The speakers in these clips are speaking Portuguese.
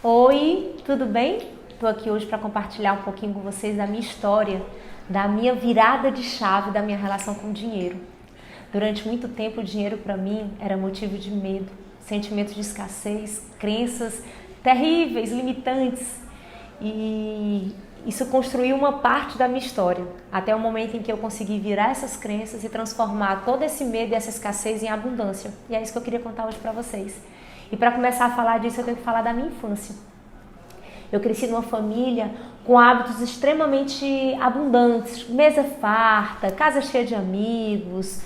Oi, tudo bem? Estou aqui hoje para compartilhar um pouquinho com vocês da minha história, da minha virada de chave da minha relação com o dinheiro. Durante muito tempo o dinheiro para mim era motivo de medo, sentimento de escassez, crenças terríveis, limitantes. E isso construiu uma parte da minha história, até o momento em que eu consegui virar essas crenças e transformar todo esse medo e essa escassez em abundância. E é isso que eu queria contar hoje para vocês. E para começar a falar disso, eu tenho que falar da minha infância. Eu cresci numa família com hábitos extremamente abundantes, mesa farta, casa cheia de amigos,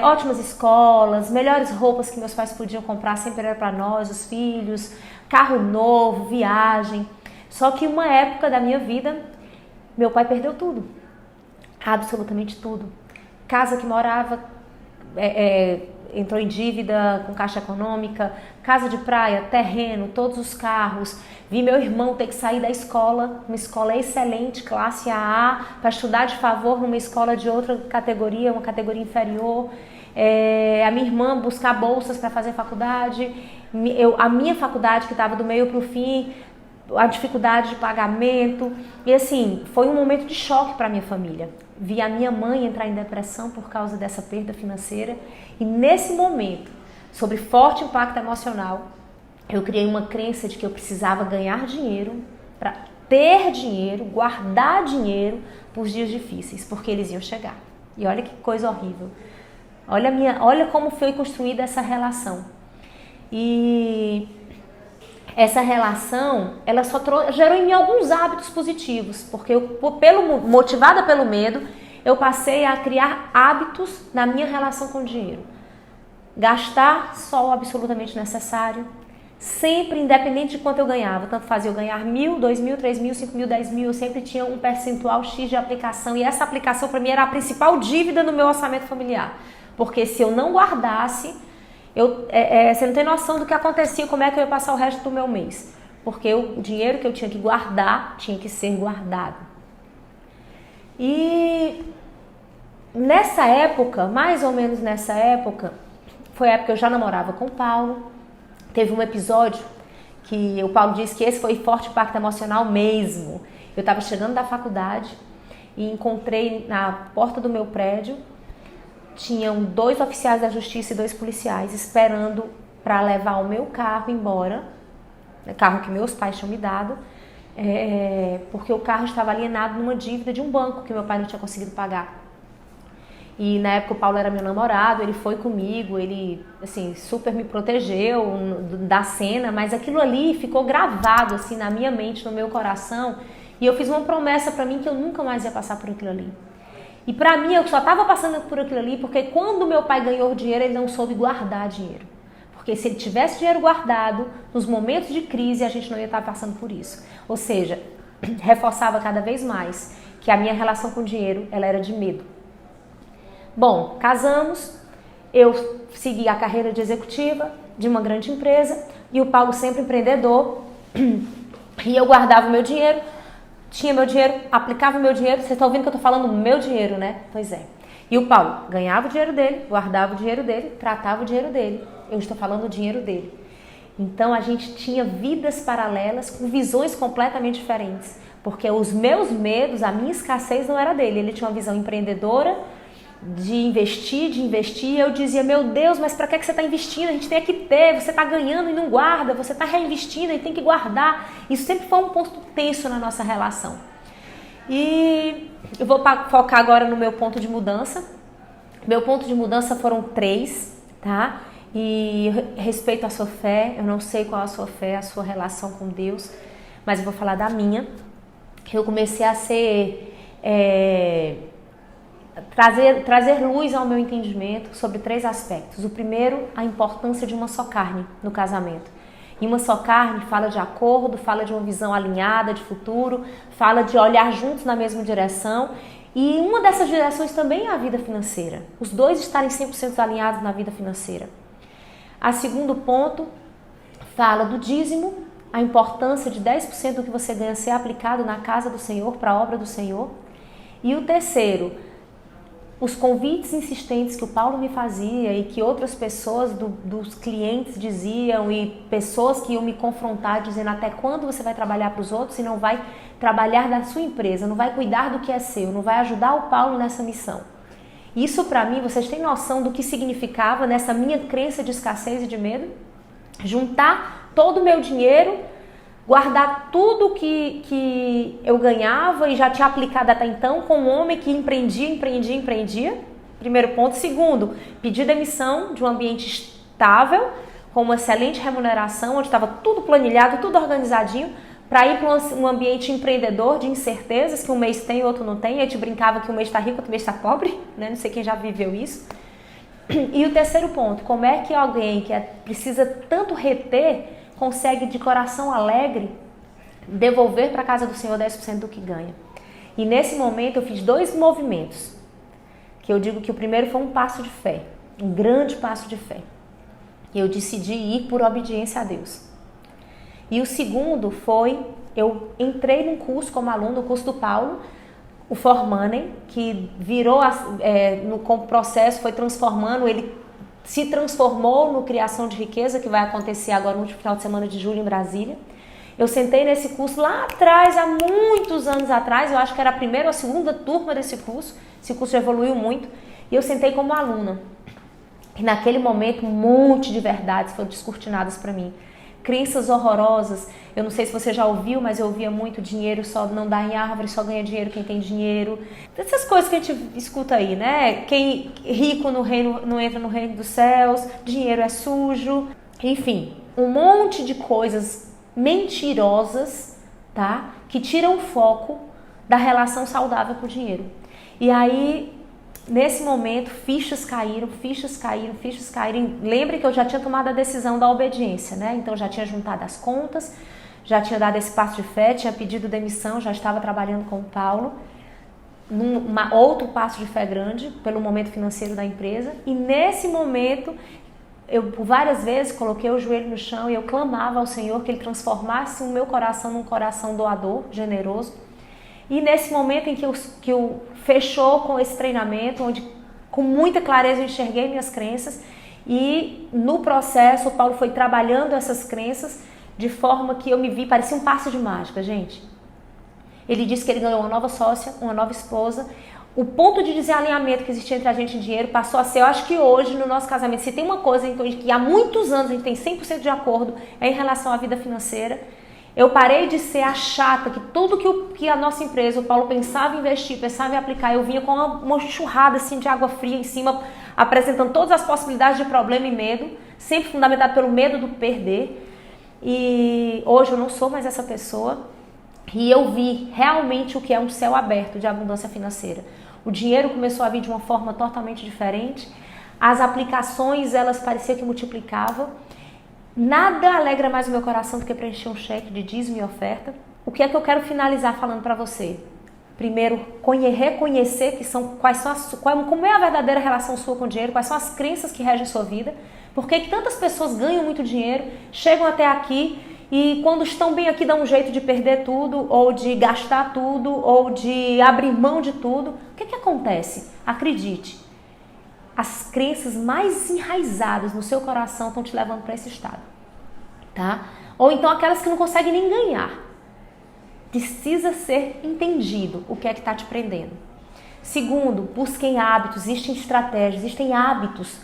ótimas escolas, melhores roupas que meus pais podiam comprar sempre era para nós, os filhos, carro novo, viagem. Só que uma época da minha vida, meu pai perdeu tudo, absolutamente tudo. Casa que morava, entrou em dívida com caixa econômica, casa de praia, terreno, todos os carros. Vi meu irmão ter que sair da escola, uma escola excelente, classe AA, para estudar de favor numa escola de outra categoria, uma categoria inferior. A minha irmã buscar bolsas para fazer faculdade. A minha faculdade, que estava do meio para o fim, a dificuldade de pagamento. E assim, foi um momento de choque para a minha família. Vi a minha mãe entrar em depressão por causa dessa perda financeira. E nesse momento, sobre forte impacto emocional, eu criei uma crença de que eu precisava ganhar dinheiro para ter dinheiro, guardar dinheiro para os dias difíceis, porque eles iam chegar. E olha que coisa horrível. Olha como foi construída essa relação. E essa relação, ela só gerou em mim alguns hábitos positivos, porque motivada pelo medo, eu passei a criar hábitos na minha relação com o dinheiro. Gastar só o absolutamente necessário, sempre independente de quanto eu ganhava, tanto fazia eu ganhar 1.000, 2.000, 3.000, 5.000, 10.000, eu sempre tinha um percentual X de aplicação, e essa aplicação para mim era a principal dívida no meu orçamento familiar, porque se eu não guardasse, você não tem noção do que acontecia, como é que eu ia passar o resto do meu mês, porque o dinheiro que eu tinha que guardar tinha que ser guardado. E nessa época, mais ou menos nessa época, foi a época que eu já namorava com o Paulo. Teve um episódio que o Paulo disse que esse foi forte impacto emocional mesmo. Eu estava chegando da faculdade e encontrei na porta do meu prédio, tinham 2 oficiais da justiça e 2 policiais esperando para levar o meu carro embora, carro que meus pais tinham me dado, porque o carro estava alienado numa dívida de um banco que meu pai não tinha conseguido pagar. E na época o Paulo era meu namorado, ele foi comigo, ele assim, super me protegeu da cena, mas aquilo ali ficou gravado assim, na minha mente, no meu coração, e eu fiz uma promessa para mim que eu nunca mais ia passar por aquilo ali. E para mim eu só estava passando por aquilo ali porque quando meu pai ganhou dinheiro, ele não soube guardar dinheiro. Porque se ele tivesse dinheiro guardado, nos momentos de crise a gente não ia estar passando por isso. Ou seja, reforçava cada vez mais que a minha relação com o dinheiro, ela era de medo. Bom, casamos, eu segui a carreira de executiva de uma grande empresa e o Paulo sempre empreendedor, e eu guardava o meu dinheiro, tinha meu dinheiro, aplicava o meu dinheiro. Vocês estão ouvindo que eu estou falando meu dinheiro, né? Pois é. E o Paulo ganhava o dinheiro dele, guardava o dinheiro dele, tratava o dinheiro dele. Eu estou falando o dinheiro dele. Então a gente tinha vidas paralelas com visões completamente diferentes, porque os meus medos, a minha escassez não era dele. Ele tinha uma visão empreendedora, de investir, e eu dizia, meu Deus, mas para que você está investindo? A gente tem que ter, você está ganhando e não guarda, você está reinvestindo e tem que guardar. Isso sempre foi um ponto tenso na nossa relação. E eu vou focar agora no meu ponto de mudança. Meu ponto de mudança foram 3, tá? E respeito à sua fé, eu não sei qual a sua fé, a sua relação com Deus, mas eu vou falar da minha. Eu comecei a ser... Trazer luz ao meu entendimento sobre 3 aspectos. O primeiro, a importância de uma só carne no casamento. E uma só carne fala de acordo, fala de uma visão alinhada de futuro, fala de olhar juntos na mesma direção. E uma dessas direções também é a vida financeira. Os 2 estarem 100% alinhados na vida financeira. A segundo ponto, fala do dízimo, a importância de 10% do que você ganha ser aplicado na casa do Senhor, para a obra do Senhor. E o terceiro, os convites insistentes que o Paulo me fazia e que outras pessoas dos clientes diziam e pessoas que iam me confrontar dizendo até quando você vai trabalhar para os outros e não vai trabalhar da sua empresa, não vai cuidar do que é seu, não vai ajudar o Paulo nessa missão. Isso para mim, vocês têm noção do que significava nessa minha crença de escassez e de medo? Juntar todo o meu dinheiro, guardar tudo que eu ganhava e já tinha aplicado até então com um homem que empreendia. Primeiro ponto. Segundo, pedir demissão de um ambiente estável, com uma excelente remuneração, onde estava tudo planilhado, tudo organizadinho, para ir para um ambiente empreendedor de incertezas, que um mês tem e outro não tem. A gente brincava que um mês está rico, outro mês está pobre, né? Não sei quem já viveu isso. E o terceiro ponto, como é que alguém que precisa tanto reter consegue de coração alegre devolver para a casa do Senhor 10% do que ganha? E nesse momento eu fiz 2 movimentos, que eu digo que o primeiro foi um passo de fé, um grande passo de fé. Eu decidi ir por obediência a Deus. E o segundo foi, eu entrei num curso como aluno, no curso do Paulo, o For Money, que virou, no processo foi transformando, ele se transformou no Criação de Riqueza, que vai acontecer agora no último final de semana de julho em Brasília. Eu sentei nesse curso lá atrás, há muitos anos atrás, eu acho que era a primeira ou a segunda turma desse curso, esse curso evoluiu muito, e eu sentei como aluna. E naquele momento, um monte de verdades foram descortinadas para mim. Crenças horrorosas, eu não sei se você já ouviu, mas eu ouvia muito: dinheiro só não dá em árvore, só ganha dinheiro quem tem dinheiro. Essas coisas que a gente escuta aí, né? Quem rico no reino, não entra no reino dos céus, dinheiro é sujo. Enfim, um monte de coisas mentirosas, tá? Que tiram o foco da relação saudável com o dinheiro. E aí, nesse momento, fichas caíram. Lembre que eu já tinha tomado a decisão da obediência, né? Então, já tinha juntado as contas, já tinha dado esse passo de fé, tinha pedido demissão, já estava trabalhando com o Paulo. Outro passo de fé grande pelo momento financeiro da empresa. E nesse momento, eu por várias vezes coloquei o joelho no chão e eu clamava ao Senhor que Ele transformasse o meu coração num coração doador, generoso. E nesse momento em que eu fechou com esse treinamento, onde com muita clareza eu enxerguei minhas crenças, e no processo o Paulo foi trabalhando essas crenças de forma que eu me vi, parecia um passe de mágica, gente. Ele disse que ele ganhou uma nova sócia, uma nova esposa. O ponto de desalinhamento que existia entre a gente em dinheiro passou a ser, eu acho que hoje no nosso casamento, se tem uma coisa em que há muitos anos a gente tem 100% de acordo, é em relação à vida financeira. Eu parei de ser a chata, que tudo que a nossa empresa, o Paulo, pensava em investir, pensava em aplicar, eu vinha com uma enxurrada assim, de água fria em cima, apresentando todas as possibilidades de problema e medo, sempre fundamentado pelo medo do perder. E hoje eu não sou mais essa pessoa e eu vi realmente o que é um céu aberto de abundância financeira. O dinheiro começou a vir de uma forma totalmente diferente, as aplicações, elas pareciam que multiplicavam. Nada alegra mais o meu coração do que preencher um cheque de dízimo e oferta. O que é que eu quero finalizar falando para você? Primeiro, reconhecer como é a verdadeira relação sua com o dinheiro, quais são as crenças que regem sua vida, por que tantas pessoas ganham muito dinheiro, chegam até aqui e quando estão bem aqui dão um jeito de perder tudo, ou de gastar tudo, ou de abrir mão de tudo. O que acontece? Acredite. As crenças mais enraizadas no seu coração estão te levando para esse estado, tá? Ou então aquelas que não conseguem nem ganhar. Precisa ser entendido o que é que está te prendendo. Segundo, busquem hábitos, existem estratégias, existem hábitos,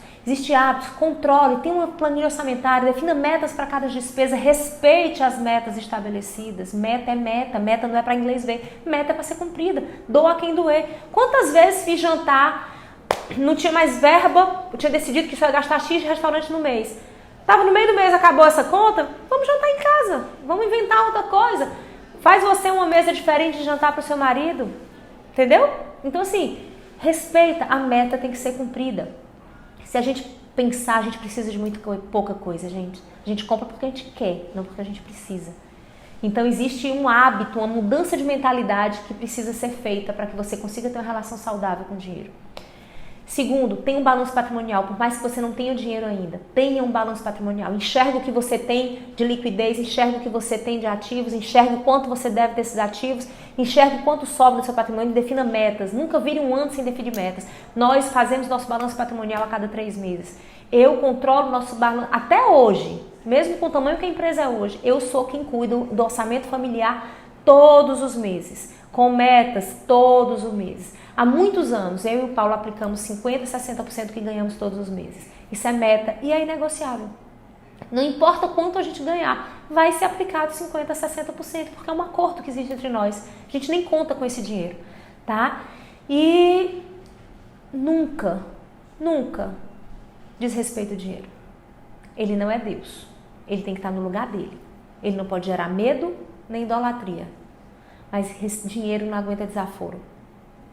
controle, tenha uma planilha orçamentária, defina metas para cada despesa, respeite as metas estabelecidas. Meta é meta, meta não é para inglês ver, meta é para ser cumprida, doa quem doer. Quantas vezes fiz jantar, não tinha mais verba, eu tinha decidido que só ia gastar X de restaurante no mês. Tava no meio do mês, acabou essa conta, vamos jantar em casa, vamos inventar outra coisa. Faz você uma mesa diferente de jantar para o seu marido, entendeu? Então assim, respeita, a meta tem que ser cumprida. Se a gente pensar, a gente precisa de pouca coisa, gente. A gente compra porque a gente quer, não porque a gente precisa. Então existe um hábito, uma mudança de mentalidade que precisa ser feita para que você consiga ter uma relação saudável com o dinheiro. Segundo, tenha um balanço patrimonial, por mais que você não tenha dinheiro ainda, tenha um balanço patrimonial, enxergue o que você tem de liquidez, enxergue o que você tem de ativos, enxergue o quanto você deve desses ativos, enxergue quanto sobra do seu patrimônio e defina metas, nunca vire um ano sem definir metas. Nós fazemos nosso balanço patrimonial a cada 3 meses. Eu controlo nosso balanço, até hoje, mesmo com o tamanho que a empresa é hoje, eu sou quem cuida do orçamento familiar todos os meses, com metas todos os meses. Há muitos anos, eu e o Paulo aplicamos 50% e 60% que ganhamos todos os meses. Isso é meta e é inegociável. Não importa quanto a gente ganhar, vai ser aplicado 50% a 60%, porque é um acordo que existe entre nós. A gente nem conta com esse dinheiro, tá? E nunca desrespeita o dinheiro. Ele não é Deus. Ele tem que estar no lugar dele. Ele não pode gerar medo nem idolatria. Mas dinheiro não aguenta desaforo.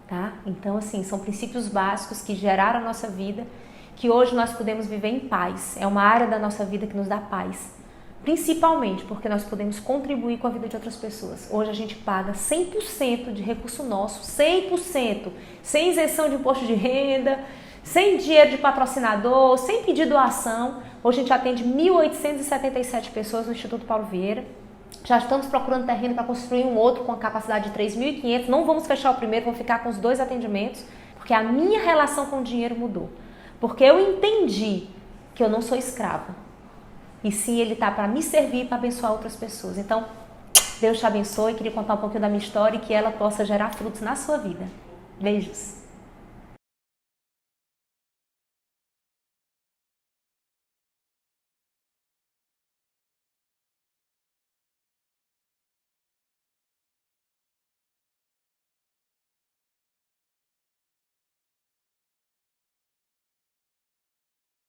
Tá? Então, assim, são princípios básicos que geraram a nossa vida, que hoje nós podemos viver em paz. É uma área da nossa vida que nos dá paz. Principalmente porque nós podemos contribuir com a vida de outras pessoas. Hoje a gente paga 100% de recurso nosso, 100%, sem isenção de imposto de renda, sem dinheiro de patrocinador, sem pedir doação. Hoje a gente atende 1.877 pessoas no Instituto Paulo Vieira. Já estamos procurando terreno para construir um outro com a capacidade de 3.500. Não vamos fechar o primeiro, vamos ficar com os 2 atendimentos, porque a minha relação com o dinheiro mudou. Porque eu entendi que eu não sou escrava. E sim, ele está para me servir, para abençoar outras pessoas. Então, Deus te abençoe. Queria contar um pouquinho da minha história e que ela possa gerar frutos na sua vida. Beijos.